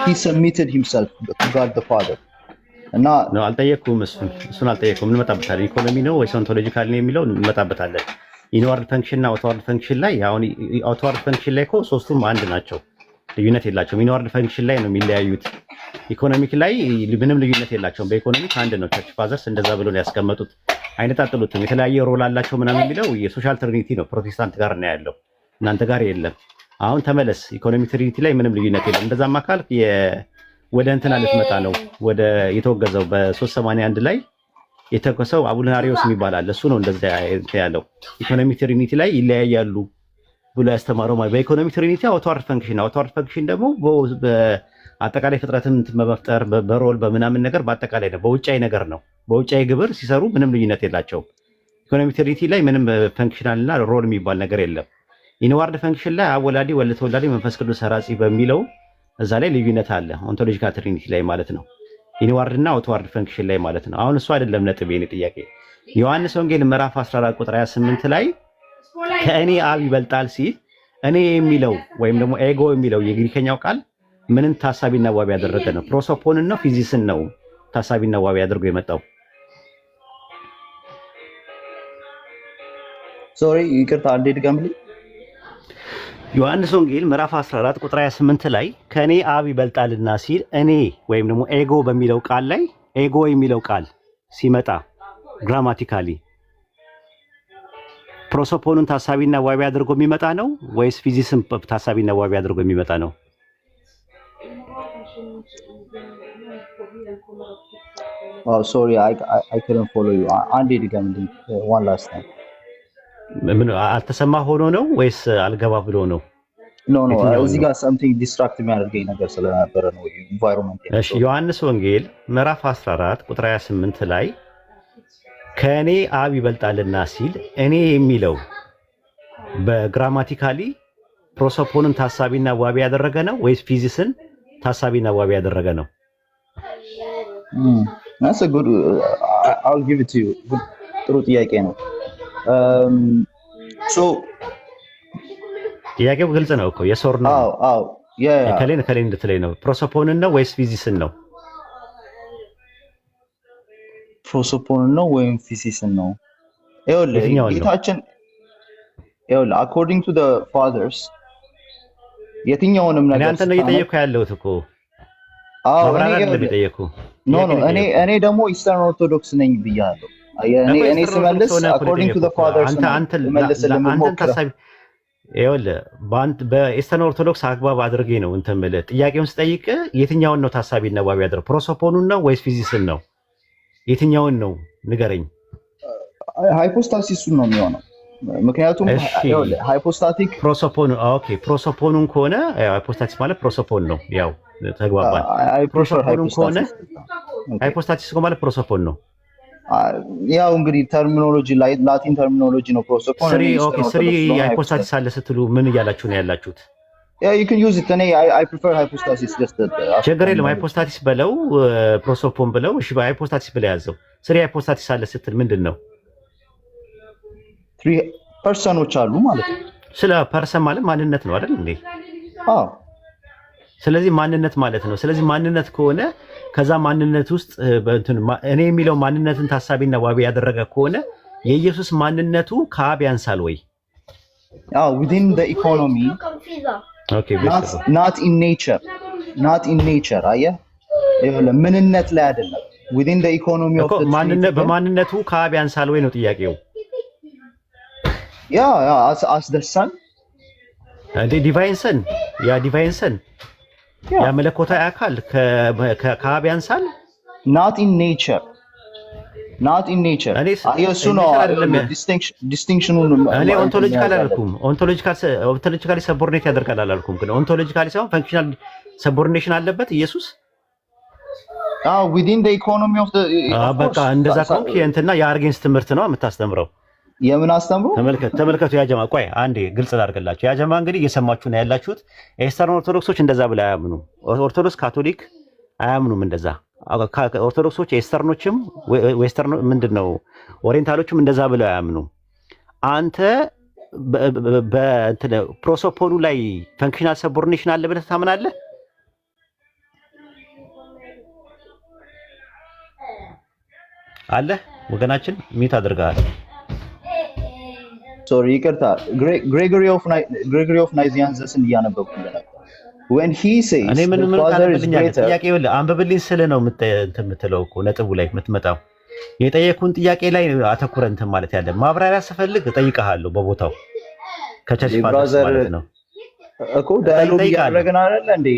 he submitted himself to God the Father እና ነው አልጠየቅኩም። እሱን አልጠየቅኩም። እንመጣበታለን። ኢኮኖሚ ነው ወይስ ኦንቶሎጂካል ነው የሚለው እንመጣበታለን። ኢንዋርድ ፈንክሽን እና አውትዋርድ ፈንክሽን ላይ አሁን አውትዋርድ ፈንክሽን ላይ እኮ ሶስቱም አንድ ናቸው፣ ልዩነት የላቸውም። ኢንዋርድ ፈንክሽን ላይ ነው የሚለያዩት። ኢኮኖሚክ ላይ ምንም ልዩነት የላቸውም። በኢኮኖሚክ አንድ ነው። ቸርች ፋዘርስ እንደዛ ብሎ ነው ያስቀመጡት። አይነጣጥሉትም። የተለያየ ሮል አላቸው ምናምን የሚለው የሶሻል ትሪኒቲ ነው፣ ፕሮቴስታንት ጋር ነው ያለው፣ እናንተ ጋር የለም። አሁን ተመለስ። ኢኮኖሚክ ትሪኒቲ ላይ ምንም ልዩነት የለም። እንደዛማ ካልክ ወደ እንትና ልትመጣ ነው። ወደ የተወገዘው በ381 ላይ የተከሰው አቡልናሪዮስ የሚባል አለ። እሱ ነው እንደዛ ያለው። ኢኮኖሚክ ትሪኒቲ ላይ ይለያያሉ ብሎ ያስተማረው ማለት። በኢኮኖሚክ ትሪኒቲ አውትዋርድ ፈንክሽን ደግሞ በአጠቃላይ ፍጥረትን በመፍጠር በሮል በምናምን ነገር በአጠቃላይ ነው፣ በውጫዊ ነገር ነው። በውጫዊ ግብር ሲሰሩ ምንም ልዩነት የላቸውም። ኢኮኖሚክ ትሪኒቲ ላይ ምንም ፈንክሽናልና ሮል የሚባል ነገር የለም። ኢንዋርድ ፈንክሽን ላይ አወላዲ ወልድ ተወላዲ መንፈስ ቅዱስ ሰራጺ በሚለው እዛ ላይ ልዩነት አለ። ኦንቶሎጂካል ትሪኒቲ ላይ ማለት ነው። ኢንዋርድ እና አውትዋርድ ፈንክሽን ላይ ማለት ነው። አሁን እሱ አይደለም ነጥብ የኔ ጥያቄ። ዮሐንስ ወንጌል ምዕራፍ 14 ቁጥር 28 ላይ ከእኔ አብ ይበልጣል ሲል እኔ የሚለው ወይም ደግሞ ኤጎ የሚለው የግሪከኛው ቃል ምንን ታሳቢና ዋቢ ያደረገ ነው? ፕሮሶፖንን ነው ፊዚስን ነው ታሳቢና ዋቢ አድርጎ የመጣው? ሶሪ ይቅርታ አንዴ ድገምልኝ። ዮሐንስ ወንጌል ምዕራፍ 14 ቁጥር 28 ላይ ከእኔ አብ ይበልጣልና ሲል እኔ ወይም ደግሞ ኤጎ በሚለው ቃል ላይ ኤጎ የሚለው ቃል ሲመጣ ግራማቲካሊ ፕሮሶፖኑን ታሳቢና ዋቢ አድርጎ የሚመጣ ነው ወይስ ፊዚስን ታሳቢና ዋቢ አድርጎ የሚመጣ ነው? ሶሪ I couldn't follow you. አንዴ ድገምልኝ one last time. ምን አልተሰማ ሆኖ ነው ወይስ አልገባ ብሎ ነው? ኖ እዚህ ጋር something distract የሚያደርገኝ ነገር ስለነበረ ነው environment። እሺ ዮሐንስ ወንጌል ምዕራፍ 14 ቁጥር 28 ላይ ከእኔ አብ ይበልጣልና ሲል እኔ የሚለው በግራማቲካሊ ፕሮሶፖንን ታሳቢና ዋቢ ያደረገ ነው ወይስ ፊዚስን ታሳቢና ዋቢ ያደረገ ነው? That's a good I'll give it to you. ጥሩ ጥያቄ ነው። ጥያቄው ግልጽ ነው እኮ የሶር ነው። አዎ ከሌን እንድትለኝ ነው። ፕሮሶፖንን ነው ወይስ ፊዚስን ነው? ፕሮሶፖንን ነው ወይም ፊዚስን ነው? ጌታችን according to the fathers የትኛውንም ነገር አንተ ነው እየጠየኩ ያለሁት እኮ። እኔ ደግሞ ኢስተርን ኦርቶዶክስ ነኝ ብያለሁ። እኔ ስመልስ according to the fathers ይኸውልህ በኢስተርን ኦርቶዶክስ አግባብ አድርጌ ነው እንትን የምልህ። ጥያቄውን ስጠይቅ የትኛውን ነው ታሳቢና ዋቢ ያደረገው? ፕሮሶፖኑን ነው ወይስ ፊዚክስን ነው? የትኛውን ነው ንገረኝ። ሃይፖስታሲሱን ነው የሚሆነው። ምክንያቱም ሃይፖስታቲክ ፕሮሶፖኑን ከሆነ ሃይፖስታሲስ ማለት ፕሮሶፖን ነው። ያው ተግባባን። ፕሮሶፖኑን ከሆነ ሃይፖስታሲስ ማለት ፕሮሶፖን ነው። ያው እንግዲህ ተርሚኖሎጂ ላቲን ተርሚኖሎጂ ነው ፕሮሶፖን። ስሪ ሃይፖስታሲስ አለ ስትሉ ምን እያላችሁ ነው ያላችሁት? you can use it. I prefer hypostasis. ችግር የለም። ሃይፖስታሲስ በለው ፕሮሶፖን ብለው። እሺ ሃይፖስታሲስ ብለው ያዘው። ስሪ ሃይፖስታሲስ አለ ስትል ምንድን ነው? ትሪ ፐርሰኖች አሉ ማለት ነው። ስለ ፐርሰን ማለት ማንነት ነው አይደል እንዴ? አዎ። ስለዚህ ማንነት ማለት ነው። ስለዚህ ማንነት ከሆነ ከዛ ማንነት ውስጥ እኔ የሚለው ማንነትን ታሳቢና ዋቢ ያደረገ ከሆነ የኢየሱስ ማንነቱ ከአብ ያንሳል ወይ? within the economy. not in nature. አየህ ምንነት ላይ አይደለም። within the economy of the ማንነት በማንነቱ ከአብ ያንሳል ወይ ነው ጥያቄው። as the son ዲቫይን ሰን ያ መለኮታዊ አካል ከአብ ያንሳል። not in nature እሱ ነው ዲስቲንክሽኑ። እኔ ኦንቶሎጂካል አላልኩም። ኦንቶሎጂካሊ ሰቦርዲኔት ያደርጋል አላልኩም። ግን ኦንቶሎጂካሊ ሳይሆን ፈንክሽናል ሰቦርዲኔሽን አለበት ኢየሱስ። within the economy of the በቃ እንደዛ ከሆንክ የእንትና የአርጌንስ ትምህርት ነው የምታስተምረው። የምን አስተምሮ? ተመልከቱ ያጀማ። ቆይ አንዴ ግልጽ ላድርግላችሁ። ያጀማ እንግዲህ እየሰማችሁ ነው ያላችሁት። ኤስተርን ኦርቶዶክሶች እንደዛ ብለው አያምኑም። ኦርቶዶክስ ካቶሊክ አያምኑም እንደዛ። ኦርቶዶክሶች ኤስተርኖችም ዌስተርን ምንድነው ኦሪየንታሎችም እንደዛ ብለው አያምኑም። አንተ በእንትን ፕሮሶፖኑ ላይ ፈንክሽናል ሰቦርዲኔሽን አለ ብለህ ታምናለህ? አለ ወገናችን ሚት አድርገሃል። ሶሪ ይቅርታ። ግሬጎሪ ኦፍ ናይዚያንስን እያነበብኩ ነበር። when he says እኔ ምን ካለብልኛል ጥያቄ ይኸውልህ አንብብልኝ ስለ ነው የምትለው እኮ ነጥቡ ላይ የምትመጣው የጠየኩን ጥያቄ ላይ አተኩረን እንትን ማለት ያለ ማብራሪያ ስፈልግ እጠይቅሃለሁ በቦታው ከቸርች ፋዘር ማለት ነው እኮ ዳያሎግ እያደረግን አይደል እንዴ?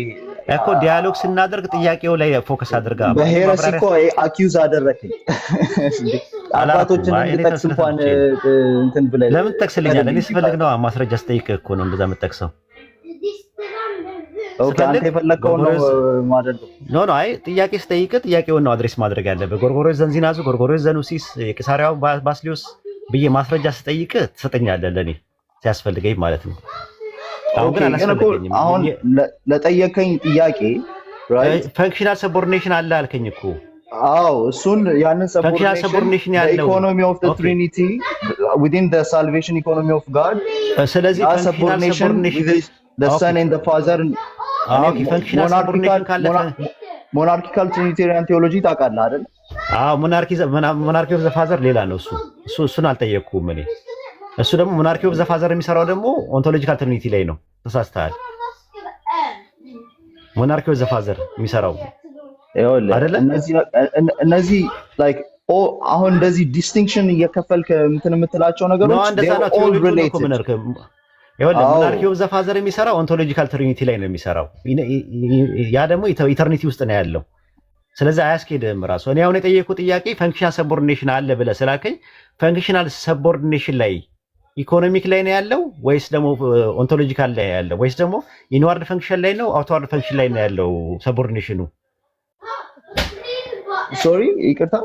እኮ ዲያሎግ ስናደርግ ጥያቄው ላይ ፎከስ አድርጋ በሄረስ እኮ አኪዩዝ አደረከኝ። አባቶችን እንድጠቅስ እንኳን እንትን ብለህ ለምን ትጠቅስልኛለህ? እኔ ስፈልግ ነው ማስረጃ ስጠይቅህ እኮ ነው እንደዛ የምትጠቅሰው። አንተ የፈለከው ነው ማለት ነው። አይ ጥያቄ ስጠይቅ ጥያቄውን ነው አድሬስ ማድረግ ያለብህ። ጎርጎርዮስ ዘንዚናዙ፣ ጎርጎርዮስ ዘኑሲስ፣ የቂሳሪያው ባስሊዮስ ብዬ ማስረጃ ስጠይቅ ትሰጠኛለህ ለኔ ሲያስፈልገኝ ማለት ነው። አሁን ግን አላስፈልገኝም። አሁን ለጠየቀኝ ጥያቄ ፈንክሽናል ሰቦርዲኔሽን አለ አልከኝ እኮ። አዎ እሱን ያንን ሰቦርዲኔሽን ያለው ኢኮኖሚ ኦፍ ዘ ትሪኒቲ within the salvation economy of God። ስለዚህ ፈንክሽናል ሰቦርዲኔሽን the son and the father ሞናርኪካል ትሪኒቴሪያን ቴዎሎጂ ታውቃለህ አይደል? አዎ ሞናርኪ ኦፍ ዘ ፋዘር ሌላ ነው እሱን አልጠየቅኩም እኔ። እሱ ደግሞ ሞናርኪ ኦፍ ዘ ፋዘር የሚሰራው ደግሞ ኦንቶሎጂካል ትሪኒቲ ላይ ነው። ተሳስተሃል። ሞናርኪ ኦፍ ዘ ፋዘር የሚሰራው አይደለ? እነዚህ ላይክ አሁን እንደዚህ ዲስቲንክሽን እየከፈልክ እንትን የምትላቸው ነገሮች ኦል ሪሌትድ። ሞናርኪ ኦፍ ዘ ፋዘር የሚሰራው ኦንቶሎጂካል ትሪኒቲ ላይ ነው የሚሰራው። ያ ደግሞ ኢተርኒቲ ውስጥ ነው ያለው። ስለዚህ አያስኬድም ራሱ። እኔ አሁን የጠየቁ ጥያቄ ፈንክሽናል ሰቦርዲኔሽን አለ ብለህ ስላልከኝ ፈንክሽናል ሰቦርዲኔሽን ላይ ኢኮኖሚክ ላይ ነው ያለው ወይስ ደግሞ ኦንቶሎጂካል ላይ ያለው ወይስ ደግሞ ኢንዋርድ ፈንክሽን ላይ ነው አውትዋርድ ፈንክሽን ላይ ነው ያለው ሰቦርዲኔሽኑ? ሶሪ ይቅርታ፣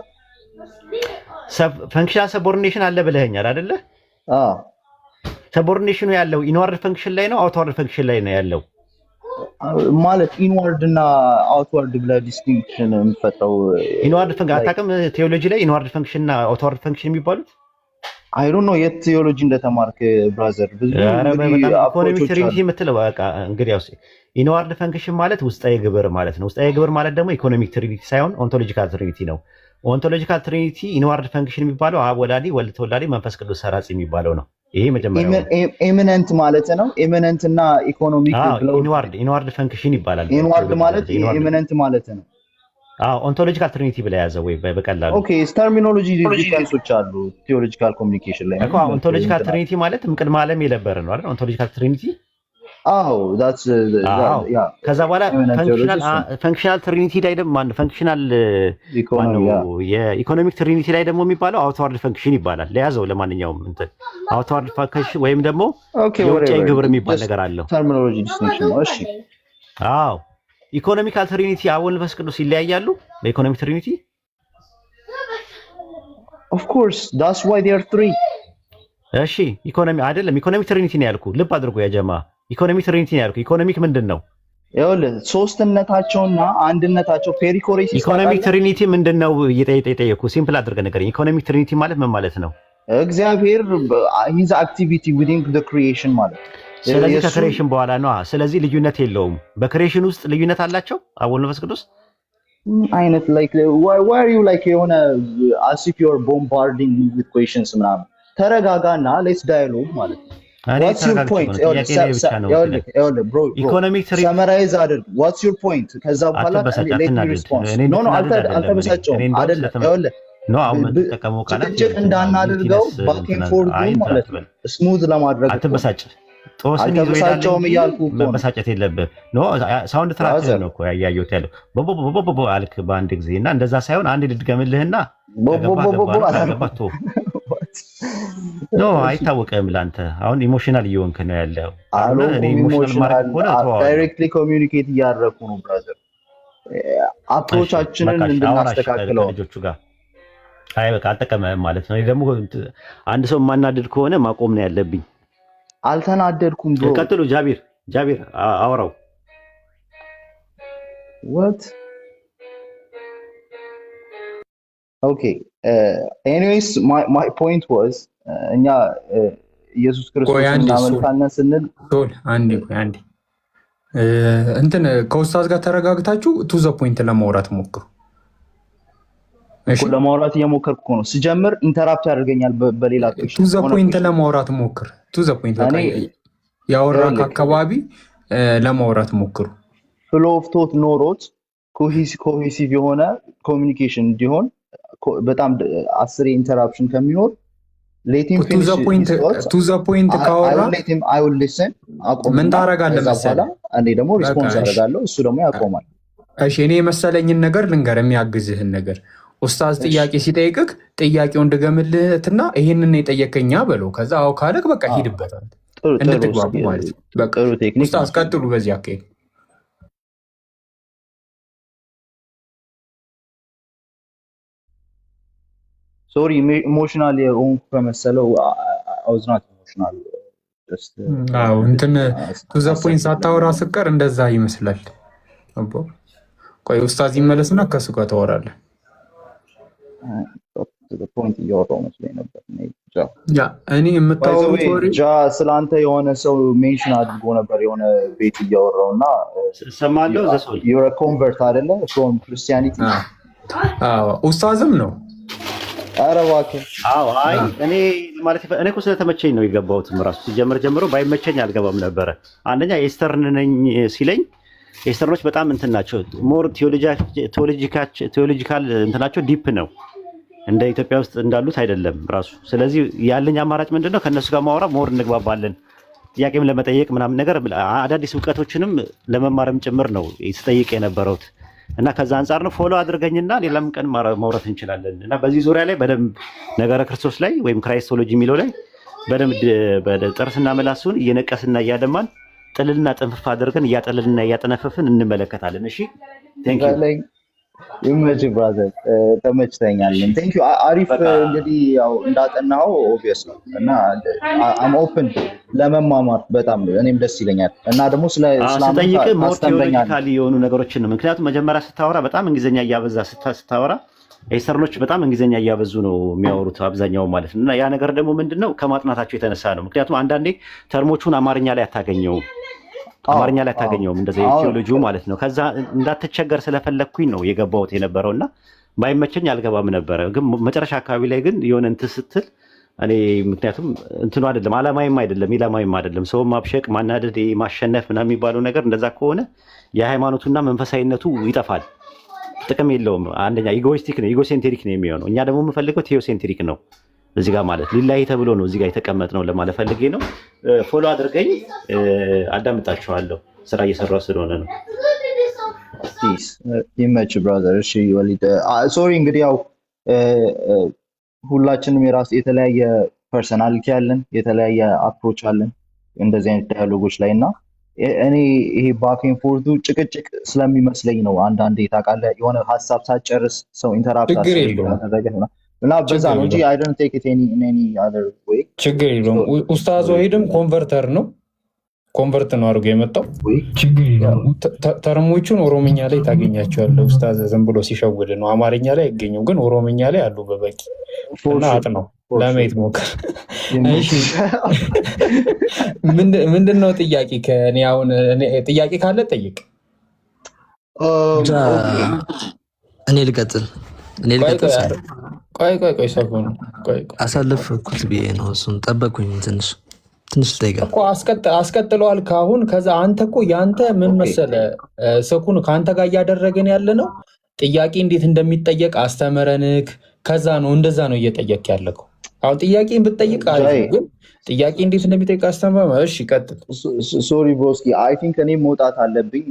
ፈንክሽናል ሰቦርዲኔሽን አለ ብለኸኛል አይደለ? ሰቦርዲኔሽኑ ያለው ኢንዋርድ ፈንክሽን ላይ ነው አውትዋርድ ፈንክሽን ላይ ነው ያለው? ማለት ኢንዋርድ እና አውትዋርድ ብለህ ዲስቲንክሽን የምትፈጥረው ኢንዋርድ ፈንክሽን አታውቅም? ቴዎሎጂ ላይ ኢንዋርድ ፈንክሽን እና አውትዋርድ ፈንክሽን የሚባሉት አይ ዶንት ኖ የት ቴዎሎጂ እንደተማርክ ብራዘር። ብዙ ኢኮኖሚክ ትሪኒቲ የምትለው በቃ እንግዲህ ያው ኢንዋርድ ፈንክሽን ማለት ውስጣዊ ግብር ማለት ነው። ውስጣዊ ግብር ማለት ደግሞ ኢኮኖሚክ ትሪኒቲ ሳይሆን ኦንቶሎጂካል ትሪኒቲ ነው። ኦንቶሎጂካል ትሪኒቲ ኢንዋርድ ፈንክሽን የሚባለው አብ ወላዲ፣ ወልድ ተወላዲ፣ መንፈስ ቅዱስ ሰራጺ የሚባለው ነው። ይሄ መጀመሪያው ኤሚነንት ማለት ነው። ኤሚነንት እና ኢኮኖሚክ ብለው ኢንዋርድ ፈንክሽን ይባላል። ኢንዋርድ ማለት ኤሚነንት ማለት ነው። ኦንቶሎጂካል ትሪኒቲ ብላ ያዘ ወይ በቀላሉ። ኦኬ ተርሚኖሎጂ ዲፈረንሶች አሉ ቲዮሎጂካል ኮሚኒኬሽን ላይ እኮ ኦንቶሎጂካል ትሪኒቲ ማለት ቅድመ ዓለም የነበረ ነው አይደል? ኦንቶሎጂካል ትሪኒቲ ከዛ በኋላ ፈንክሽናል ትሪኒቲ ላይ ደግሞ ፈንክሽናል የኢኮኖሚክ ትሪኒቲ ላይ ደግሞ የሚባለው አውትዋርድ ፈንክሽን ይባላል። ለያዘው ለማንኛውም እንትን አውትዋርድ ፈንክሽን ወይም ደግሞ የውጫዊ ግብር የሚባል ነገር አለው። ተርሚኖሎጂ ዲስቲንክሽን ነው። እሺ ኢኮኖሚካል ትሪኒቲ አብ ወልድ መንፈስ ቅዱስ ይለያያሉ። በኢኮኖሚክ ትሪኒቲ ኦፍ ኮርስ that's why they are three። እሺ ኢኮኖሚ አይደለም ኢኮኖሚክ ትሪኒቲ ነው ያልኩ። ልብ አድርጎ ያ ጀማ ኢኮኖሚክ ትሪኒቲ ነው ያልኩ። ኢኮኖሚክ ምንድን ነው? ይኸውልህ ሶስትነታቸውና አንድነታቸው ፔሪኮሬሲስ። ኢኮኖሚክ ትሪኒቲ ምንድን ነው እየጠየኩ ሲምፕል አድርገህ ነገር። ኢኮኖሚክ ትሪኒቲ ማለት ምን ማለት ነው? እግዚአብሔር his activity within the creation ማለት ነው። ስለዚህ ከክሬሽን በኋላ ነው። ስለዚህ ልዩነት የለውም። በክሬሽን ውስጥ ልዩነት አላቸው አብ ወልድ መንፈስ ቅዱስ አይነት like why are you like የሆነ as if you are bombarding me with questions ምናምን ተረጋጋና let's dialogue ማለት ነው። What's your point? ኢኮኖሚክ ትሪኒቲ summarize አድርግ። What's your point? ከዛ በኋላ let me respond. No አልተበሳጨውም አይደለም። ይኸውልህ ጭቅጭቅ እንዳናደርገው back and forth ማለት ነው ስሙዝ ለማድረግ አትበሳጭ። ጦስን አልተበሳጨውም እያልኩ እኮ መበሳጨት የለብህም። ሳውንድ ትራክ ነው እኮ ያያየሁት ያለው ቦቦቦቦቦ አልክ በአንድ ጊዜ እና እንደዛ ሳይሆን አንድ ልድገምልህና ቦቦቦቦ አይታወቅም ለአንተ። አሁን ኢሞሽናል እየሆንክ ነው ያለው። እኔ ኢሞሽናል ማለት ሆነ ዳይሬክትሊ ኮሚኒኬት እያደረኩ ነው ብራዘር። አፕሮቻችንን እንድናስተካክለው ልጆቹ ጋር አይ በቃ አልጠቀመህም ማለት ነው። ደግሞ አንድ ሰው ማናደድ ከሆነ ማቆም ነው ያለብኝ። አልተናደድኩም ብሮ። ቀጥሉ ጃቢር አውራው what okay anyways my point was እኛ ኢየሱስ ክርስቶስን እናመልካለን ስንል አንዴ እንትን ከኡስታዝ ጋር ተረጋግታችሁ ቱ ዘ ፖይንት ለማውራት ሞክሩ። እሺ ለማውራት እየሞከርኩ ነው። ስጀምር ኢንተራፕት ያደርገኛል በሌላ question። ቱ ዘ ፖይንት ለማውራት ሞክር። ቱ ዘ ፖይንት ያወራክ አካባቢ ለማውራት ሞክሩ። ፍሎ ኦፍ ቶት ኖሮት ኮሄሲቭ የሆነ ኮሚኒኬሽን እንዲሆን በጣም 10 ኢንተራፕሽን ከሚኖር ሌቲም ፊኒሽ ቱ ዘ ፖይንት ካወራ I will listen ምን ታረጋለህ መሰለህ? እኔ ደግሞ ሪስፖንስ አደርጋለሁ፣ እሱ ደግሞ ያቆማል። እሺ እኔ የመሰለኝን ነገር ልንገር፣ የሚያግዝህን ነገር። ኡስታዝ ጥያቄ ሲጠይቅህ ጥያቄውን ድገምልህና ይሄንን ነው የጠየቀኛ በለው። ከዛ አው ካለክ በቃ ሂድበታል እንድትግባቡ ማለት ነው። በቃ ኡስታዝ ቀጥሉ በዚህ አካሄድ። ሶሪ ኢሞሽናል የሆንኩ ከመሰለው I was not emotional just እንትን ቱ ዘ ፖይንት ሳታወራ ስቀር እንደዛ ይመስላል። አቦ ቆይ ኡስታዝ ይመለስና ከሱ ጋር ታወራለህ። ፖይንት እያወራሁ መስሎኝ ነበር። እኔ የምታወሩት ወሬ ስላንተ የሆነ ሰው ሜንሽን አድርጎ ነበር የሆነ ቤት እያወራውና ሰማለሁ። ዘሶል you're a convert አይደለ from Christianity? ኡስታዝም ነው። ኧረ እባክህ አይ እኔ እኮ ስለተመቸኝ ነው የገባሁትም። ራሱ ሲጀምር ጀምሮ ባይመቸኝ አልገባም ነበረ። አንደኛ ኤስተርን ነኝ ሲለኝ ኤስተርኖች በጣም እንትን ናቸው፣ ሞር ቴዎሎጂካል እንትናቸው ዲፕ ነው፣ እንደ ኢትዮጵያ ውስጥ እንዳሉት አይደለም ራሱ። ስለዚህ ያለኝ አማራጭ ምንድነው? ከነሱ ጋር ማውራ ሞር እንግባባለን፣ ጥያቄም ለመጠየቅ ምናምን ነገር አዳዲስ እውቀቶችንም ለመማርም ጭምር ነው ስጠይቅ የነበረውት እና ከዛ አንጻር ነው ፎሎ አድርገኝና ሌላም ቀን ማውራት እንችላለን። እና በዚህ ዙሪያ ላይ በደንብ ነገረ ክርስቶስ ላይ ወይም ክራይስቶሎጂ የሚለው ላይ በደንብ ጥርስና ምላሱን እየነቀስና እያደማን ጥልልና ጥንፍፍ አድርገን እያጠለልና እያጠነፈፍን እንመለከታለን። እሺ ቴንክ ዩ ይመች ብራዘር፣ ተመችተኛል። ቴንክ ዩ አሪፍ። እንግዲህ ያው እንዳጠናው ኦብቪየስ ነው እና አም ኦፕን ለመማማር በጣም እኔም ደስ ይለኛል። እና ደግሞ ስለጠይቅ ሞር ቴዎሎጂካሊ የሆኑ ነገሮችን ነው። ምክንያቱም መጀመሪያ ስታወራ በጣም እንግሊዝኛ እያበዛ ስታወራ ኤስተርኖች በጣም እንግሊዝኛ እያበዙ ነው የሚያወሩት አብዛኛው ማለት ነው። እና ያ ነገር ደግሞ ምንድነው ከማጥናታቸው የተነሳ ነው። ምክንያቱም አንዳንዴ ተርሞቹን አማርኛ ላይ አታገኘውም እንደዚህ ቴዎሎጂው ማለት ነው። ከዛ እንዳትቸገር ስለፈለግኩኝ ነው የገባሁት የነበረውና ባይመቸኝ አልገባም ነበረ። ግን መጨረሻ አካባቢ ላይ ግን የሆነ እንትን ስትል እኔ ምክንያቱም እንትኑ አይደለም ዓላማዊም አይደለም ኢላማዊም አይደለም ሰው ማብሸቅ ማናደድ ማሸነፍ ምናምን የሚባለው ነገር እንደዛ ከሆነ የሃይማኖቱና መንፈሳዊነቱ ይጠፋል። ጥቅም የለውም። አንደኛ ኢጎይስቲክ ነው፣ ኢጎሴንትሪክ ነው የሚሆነው። እኛ ደግሞ የምፈልገው ቴዎሴንትሪክ ነው። እዚህ ጋር ማለት ሊላይ ተብሎ ነው እዚህ ጋር የተቀመጥነው ለማለት ፈልጌ ነው። ፎሎ አድርገኝ፣ አዳምጣችኋለሁ። ስራ እየሰራሁ ስለሆነ ነው። ይመች ብራዘር። እሺ ወሊድ ሶሪ። እንግዲህ ያው ሁላችንም የራስ የተለያየ ፐርሰናሊቲ አለን፣ የተለያየ አፕሮች አለን እንደዚህ አይነት ዳያሎጎች ላይ እና እኔ ይሄ ባክ ኤንድ ፎርቱ ጭቅጭቅ ስለሚመስለኝ ነው። አንዳንዴ ታውቃለህ የሆነ ሀሳብ ሳትጨርስ ሰው ኢንተራፕት አደረገ እና በዛ ነው እንጂ አይ ዶንት ቴክ ኢት ኤኒ አዘር ዌይ። ችግር የለውም። ኡስታዝ ወሂድም ኮንቨርተር ነው፣ ኮንቨርት ነው አድርጎ የመጣው። ችግር የለውም። ተርሞቹን ኦሮምኛ ላይ ታገኛቸዋለህ። ኡስታዝ ዝም ብሎ ሲሸውድ ነው። አማርኛ ላይ አይገኙም፣ ግን ኦሮምኛ ላይ አሉ በበቂ እና አጥነው ለማየት ሞክር። ምንድን ነው ጥያቄ? ከእኔ አሁን ጥያቄ ካለ ጠይቅ። እኔ ልቀጥል። ቆይ ሰጎን አሳለፍኩት ብዬ ነው። እሱን ጠበቁኝ። ትንሽ ጠይቃ እኮ አስቀጥለዋል ካሁን። ከዛ አንተ እኮ ያንተ ምን መሰለ ሰኩን ከአንተ ጋር እያደረገን ያለ ነው። ጥያቄ እንዴት እንደሚጠየቅ አስተምረንክ ከዛ ነው እንደዛ ነው እየጠየቅ ያለከው። አሁን ጥያቄን ብትጠይቅ ግን ጥያቄ እንዴት እንደሚጠይቅ አስተምረ። እሺ ቀጥል። ሶሪ ብሮስኪ፣ አይ ቲንክ እኔ መውጣት አለብኝ፣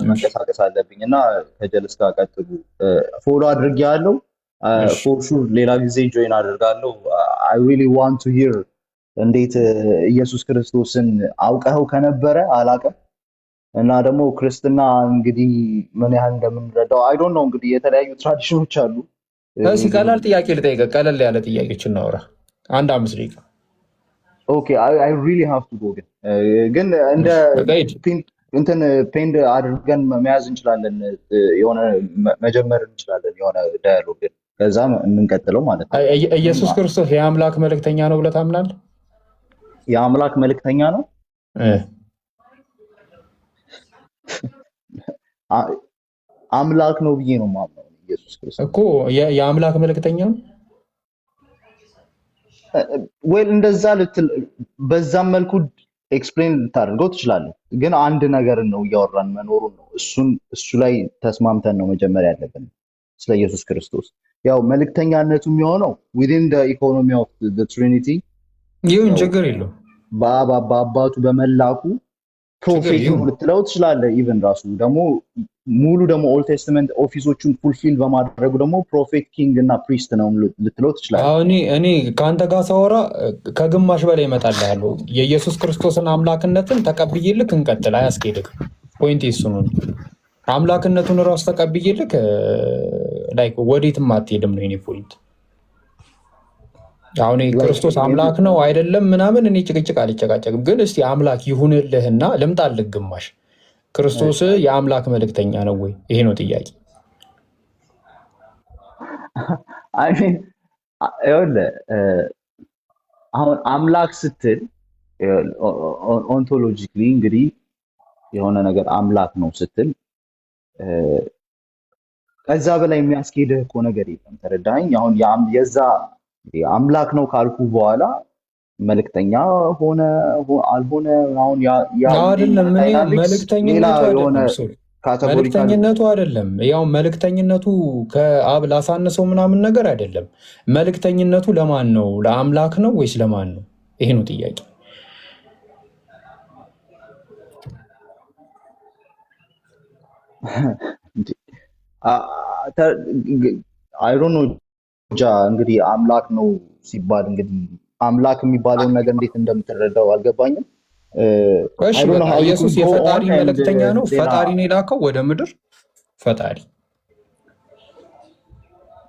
መንቀሳቀስ አለብኝ እና ከጀልስ ጋር ቀጥሉ። ፎሎ አድርጌያለሁ። ፎር ሹር ሌላ ጊዜ ጆይን አደርጋለሁ። አይ ሪሊ ዋንት ቱ ሂር እንዴት ኢየሱስ ክርስቶስን አውቀኸው ከነበረ አላውቅም እና ደግሞ ክርስትና እንግዲህ ምን ያህል እንደምንረዳው አይ ዶንት ኖ። እንግዲህ የተለያዩ ትራዲሽኖች አሉ። እሺ ቀላል ጥያቄ ልጠይቅ፣ ቀለል ያለ ጥያቄዎች እናውራ። 1-5 ደቂቃ። ኦኬ አይ ሪሊ ሃቭ ቱ ጎ። ግን እንደ እንትን ፔንድ አድርገን መያዝ እንችላለን፣ የሆነ መጀመር እንችላለን የሆነ ዳያሎግ፣ ከዛ የምንቀጥለው ማለት ነው። ኢየሱስ ክርስቶስ የአምላክ መልእክተኛ ነው ብለህ ታምናለህ? የአምላክ መልእክተኛ ነው አምላክ ነው ብዬ ነው የማምነው። ኢየሱስ ክርስቶስ እኮ የአምላክ መልእክተኛ ነው ወይ? እንደዛ በዛም መልኩ ኤክስፕሌን ልታደርገው ትችላለህ። ግን አንድ ነገር ነው እያወራን መኖሩን ነው። እሱ ላይ ተስማምተን ነው መጀመሪያ ያለብን ስለ ኢየሱስ ክርስቶስ። ያው መልእክተኛነቱ የሚሆነው ዊዚን ዘ ኢኮኖሚ ኦፍ ዘ ትሪኒቲ ይሁን፣ ችግር የለውም። በአባቱ በመላኩ ፕሮፌት ልትለው ትችላለህ። ኢቨን ራሱ ደግሞ ሙሉ ደግሞ ኦልድ ቴስትመንት ኦፊሶቹን ፉልፊል በማድረጉ ደግሞ ፕሮፌት ኪንግ እና ፕሪስት ነው ልትለው ትችላለህ። እኔ ከአንተ ጋር ሳወራ ከግማሽ በላይ እመጣልሃለሁ። የኢየሱስ ክርስቶስን አምላክነትን ተቀብዬልክ እንቀጥል፣ አያስኬድም። ፖይንት እሱ ነው። አምላክነቱን ራሱ ተቀብዬልክ ላይክ ወዴትም አትሄድም ነው የኔ ፖይንት። አሁን ክርስቶስ አምላክ ነው አይደለም ምናምን እኔ ጭቅጭቅ አልጨቃጨቅም። ግን እስቲ አምላክ ይሁንልህና ልምጣልህ ግማሽ። ክርስቶስ የአምላክ መልእክተኛ ነው ወይ? ይሄ ነው ጥያቄ። አሁን አምላክ ስትል ኦንቶሎጂካሊ እንግዲህ የሆነ ነገር አምላክ ነው ስትል ከዛ በላይ የሚያስኬድህ እኮ ነገር የለም። ተረዳኸኝ? አሁን የዛ አምላክ ነው ካልኩ በኋላ መልእክተኛ ሆነ አልሆነ አሁን መልእክተኝነቱ አይደለም። ያው መልእክተኝነቱ ከአብ ላሳነሰው ምናምን ነገር አይደለም። መልእክተኝነቱ ለማን ነው? ለአምላክ ነው ወይስ ለማን ነው? ይሄ ነው ጥያቄ። አይ ዶንት ኖ እንግዲህ አምላክ ነው ሲባል እንግዲህ አምላክ የሚባለውን ነገር እንዴት እንደምትረዳው አልገባኝም። ኢየሱስ የፈጣሪ መልእክተኛ ነው። ፈጣሪን የላከው ወደ ምድር ፈጣሪ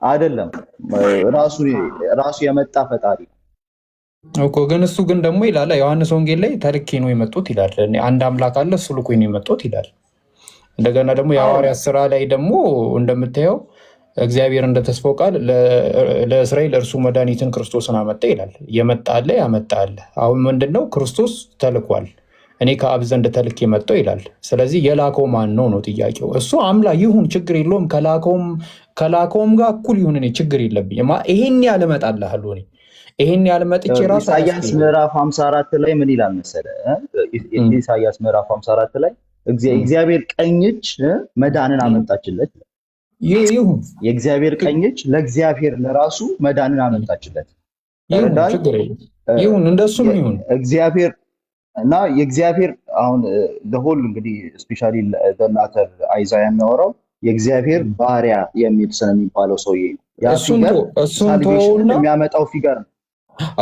አይደለም፣ ራሱ የመጣ ፈጣሪ እኮ። ግን እሱ ግን ደግሞ ይላል ዮሐንስ ወንጌል ላይ ተልኬ ነው የመጡት ይላል። አንድ አምላክ አለ እሱ ልኮኝ ነው የመጡት ይላል። እንደገና ደግሞ የሐዋርያት ስራ ላይ ደግሞ እንደምታየው እግዚአብሔር እንደተስፋው ቃል ለእስራኤል እርሱ መድኃኒትን ክርስቶስን አመጣ ይላል። የመጣ አለ ያመጣ አለ። አሁን ምንድነው? ክርስቶስ ተልኳል። እኔ ከአብ ዘንድ ተልኬ መጣሁ ይላል። ስለዚህ የላከው ማን ነው ነው ጥያቄው። እሱ አምላክ ይሁን ችግር የለውም፣ ከላከውም ጋር እኩል ይሁን፣ እኔ ችግር የለብኝም። ይሄን ያህል እመጣልሃለሁ። እኔ ይሄን ያህል መጥቼ ራሱ ኢሳያስ ምዕራፍ 54 ላይ ምን ይላል መሰለህ? ኢሳያስ ምዕራፍ 54 ላይ እግዚአብሔር ቀኝ እጅ መዳንን አመጣችለት። ይሁን የእግዚአብሔር ቀኝ እጅ ለእግዚአብሔር ለራሱ መዳንን አመጣችለት። ይሁን እንደሱም ይሁን እግዚአብሔር እና የእግዚአብሔር አሁን ለሆል እንግዲህ ስፔሻሊ ለናተር አይዛያ የሚያወራው የእግዚአብሔር ባሪያ የሚል ስለሚባለው ሰውዬ ነው። ያ ፊገር ሳልቬሽን የሚያመጣው ፊገር ነው።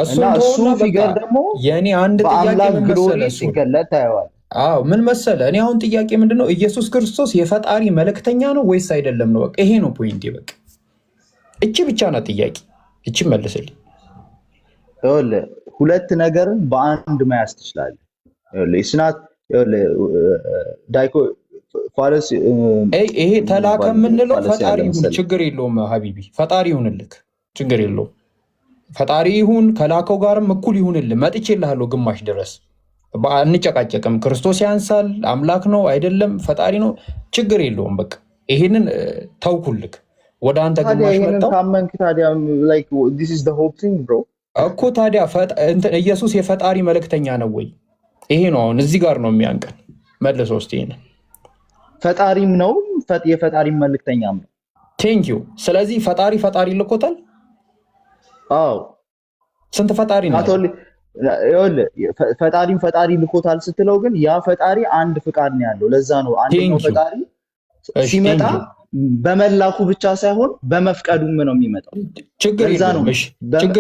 እና እሱ ፊገር ደግሞ የኔ አንድ ጥያቄ ግሎሪ ሲገለጥ ታየዋል። አዎ ምን መሰለ፣ እኔ አሁን ጥያቄ ምንድነው ኢየሱስ ክርስቶስ የፈጣሪ መልእክተኛ ነው ወይስ አይደለም ነው? በቃ ይሄ ነው ፖይንቴ። በቃ እቺ ብቻ ናት ጥያቄ። እቺ መልስልኝ። ሁለት ነገርን በአንድ መያዝ ትችላለህ። ኢስናት ይሄ ተላከ የምንለው ፈጣሪ ይሁን ችግር የለውም ሀቢቢ፣ ፈጣሪ ይሁንልክ ችግር የለውም። ፈጣሪ ይሁን ከላከው ጋርም እኩል ይሁንልህ። መጥቼልሃለሁ ግማሽ ድረስ አንጨቃጨቅም። ክርስቶስ ያንሳል፣ አምላክ ነው አይደለም፣ ፈጣሪ ነው ችግር የለውም። በቃ ይሄንን ተውኩልክ። ወደ አንተ ግማሽ መጣው እኮ ታዲያ ኢየሱስ የፈጣሪ መልእክተኛ ነው ወይ? ይሄ ነው አሁን እዚህ ጋር ነው የሚያንቀን። መልሶ እስቲ ይሄንን ፈጣሪም ነው የፈጣሪ መልእክተኛም ነው። ቴንክ ዩ። ስለዚህ ፈጣሪ ልኮታል። አዎ ስንት ፈጣሪ ነው? ፈጣሪ ልኮታል ስትለው ግን ያ ፈጣሪ አንድ ፍቃድ ነው ያለው። ለዛ ነው አንደኛው ፈጣሪ ሲመጣ በመላኩ ብቻ ሳይሆን በመፍቀዱም ነው የሚመጣው። ችግር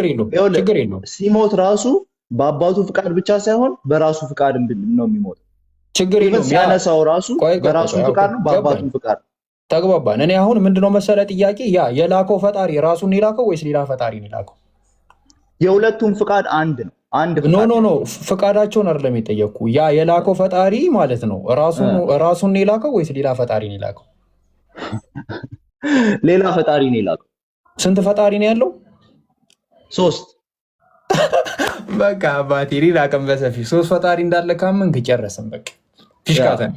የለውም። ሲሞት ራሱ በአባቱ ፍቃድ ብቻ ሳይሆን በራሱ ፍቃድ ነው የሚሞት። ችግር የለውም። ያነሳው ራሱ በራሱ ፍቃድ ነው፣ በአባቱ ፍቃድ። ተግባባን። እኔ አሁን ምንድነው መሰለ ጥያቄ፣ ያ የላከው ፈጣሪ ራሱን የላከው ወይስ ሌላ ፈጣሪ ነው የላከው? የሁለቱም ፍቃድ አንድ ነው። ኖ ፍቃዳቸውን አይደለም የጠየቅኩ። ያ የላከው ፈጣሪ ማለት ነው ራሱን ነው የላከው ወይስ ሌላ ፈጣሪ ነው የላከው? ሌላ ፈጣሪ ነው የላከው። ስንት ፈጣሪ ነው ያለው? 3። በቃ ባቴሪ ላቀም በሰፊ 3 ፈጣሪ እንዳለ ካመንክ ጨረስን። በቃ ፊሽካተን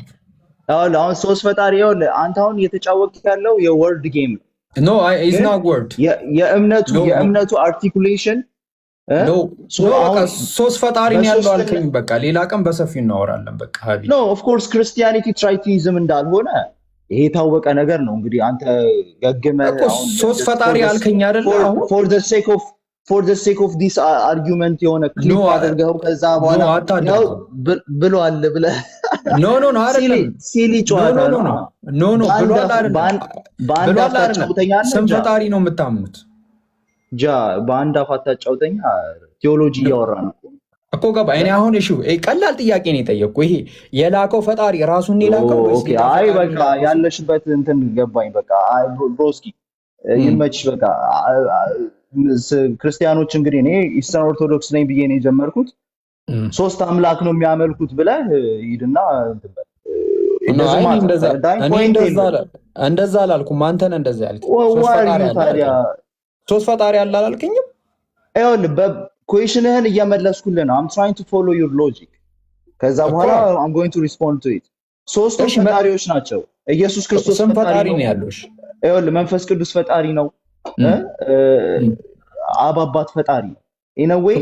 አሁን 3 ፈጣሪ ይኸውልህ፣ አንተ አሁን እየተጫወትክ ያለው የወርድ ጌም ነው። ኖ ኢዝ ናት ወርድ። የእምነቱ አርቲኩሌሽን ሶስት ፈጣሪ ነው ያለው አልከኝ። በቃ ሌላ ቀን በሰፊው እናወራለን። በቃ ሀቢ ኖ ኦፍ ኮርስ ክርስቲያኒቲ ትራይቲዝም እንዳልሆነ ይሄ የታወቀ ነገር ነው። እንግዲህ አንተ ገግመህ ሶስት ፈጣሪ አልከኝ አይደል? አሁን for the sake of this argument የሆነ ክሊፕ አድርገው ከዛ በኋላ ነው ብሏል ብለህ ኖ አይደለም። ሲሊ ጨዋታ ነው። ኖ ብሏል አይደለም። በአንድ አፍታጫውተኛ ስም ፈጣሪ ነው የምታምኑት? በአንድ አፍታጫውተኛ ቴዎሎጂ እያወራ ነው እኮ ገባ። እኔ አሁን እሺ ቀላል ጥያቄ ነው የጠየቅኩ። ይሄ የላከው ፈጣሪ ራሱን የላከው ወይስ? አይ በቃ ያለሽበት እንትን ገባኝ። በቃ አይ ብሮስኪ ይመችሽ። በቃ ክርስቲያኖች እንግዲህ እኔ ኢስተርን ኦርቶዶክስ ነኝ ብዬ ነው የጀመርኩት። 3 አምላክ ነው የሚያመልኩት ብለህ ሂድና እንደዛ አላልኩም። አንተ ነህ እንደዛ ያልከኝ። 3 ፈጣሪ አለ አላልከኝም? ይኸውልህ በኩዌሽንህን እየመለስኩልህ ነው። I'm trying to follow your logic። ከዛ በኋላ I'm going to respond to it። 3 ፈጣሪዎች ናቸው። ኢየሱስ ክርስቶስ ፈጣሪ ነው ያለው። ይኸውልህ መንፈስ ቅዱስ ፈጣሪ ነው። አብ አባት ፈጣሪ ነው። in a way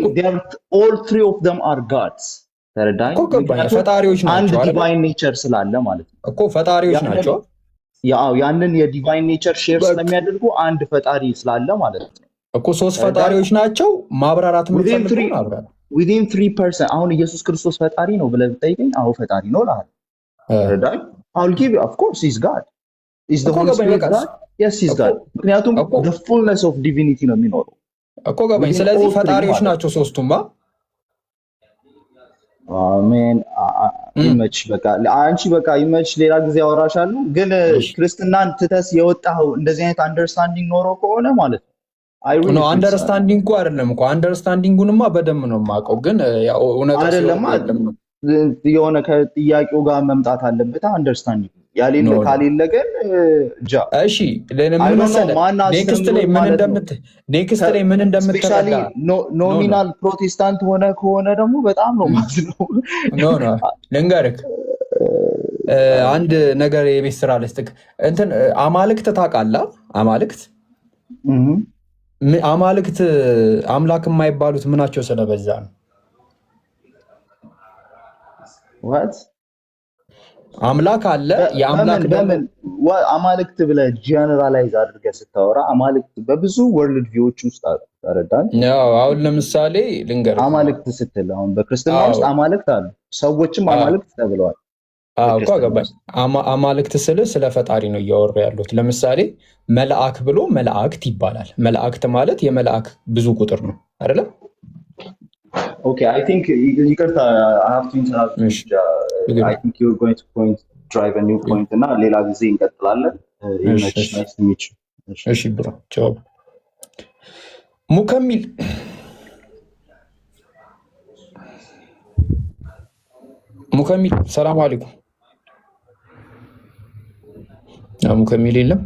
all 3 of them are gods። ተረዳኝ። ፈጣሪዎች ናቸው። አንድ ዲቫይን ኔቸር ስላለ ማለት ነው እኮ ፈጣሪዎች ናቸው። ያው ያንን የዲቫይን ኔቸር ሼር ስለሚያደርጉ አንድ ፈጣሪ ስላለ ማለት ነው እኮ 3 ፈጣሪዎች ናቸው። ማብራራት የምትፈልገው ማብራራት within 3%። አሁን ኢየሱስ ክርስቶስ ፈጣሪ ነው ብለህ ብትጠይቀኝ አዎ ፈጣሪ ነው እልሃለሁ። ተረዳኝ። I'll give you of course he's God. Is the Holy Spirit God? Yes he's God። ምክንያቱም the fullness of divinity ነው የሚኖረው እኮ ገባኝ። ስለዚህ ፈጣሪዎች ናቸው 3ቱም። አሜን። ይመች በቃ አንቺ በቃ ይመች። ሌላ ጊዜ አወራሻለሁ። ግን ክርስትናን ትተስ የወጣው እንደዚህ አይነት አንደርስታንዲንግ ኖሮ ከሆነ ማለት ነው አንደርስታንዲንግ እኮ አይደለም እኮ አንደርስታንዲንጉንማ በደንብ ነው የማውቀው። ግን ያው እውነት አይደለም የሆነ ከጥያቄው ጋር መምጣት አለበት አንደርስታንዲንግ ያሌለ ካሌለ ግን እሺ ለምን መሰለህ ኔክስት ላይ ምን እንደምትረዳ ኖሚናል ፕሮቴስታንት ሆነ ከሆነ ደግሞ በጣም ነው ማለት ነው። ኖ ልንገርህ አንድ ነገር የቤት ስራ ልስጥክ። እንትን አማልክት ታውቃለህ? አማልክት አምላክ የማይባሉት ምናቸው ስለበዛ ነው። what አምላክ አለ። የአምላክ በምን አማልክት ብለህ ጀነራላይዝ አድርገህ ስታወራ አማልክት በብዙ ወርልድ ቪዎች ውስጥ ተረዳን። አሁን ለምሳሌ ልንገርህ፣ አማልክት ስትል አሁን በክርስትና ውስጥ አማልክት አሉ፣ ሰዎችም አማልክት ተብለዋል። እኮ ገባኝ። አማልክት ስለ ፈጣሪ ነው እያወሩ ያሉት። ለምሳሌ መልአክ ብሎ መላእክት ይባላል። መላእክት ማለት የመልአክ ብዙ ቁጥር ነው አይደለ? ኦኬ አይ ቲንክ ይቅርታ I have to interrupt. I think you're going to drive a new point እና ሌላ ጊዜ እንቀጥላለን። እሺ ብሮ ቻው። ሙከሚል ሰላም አለይኩም። ሙከሚል የለም።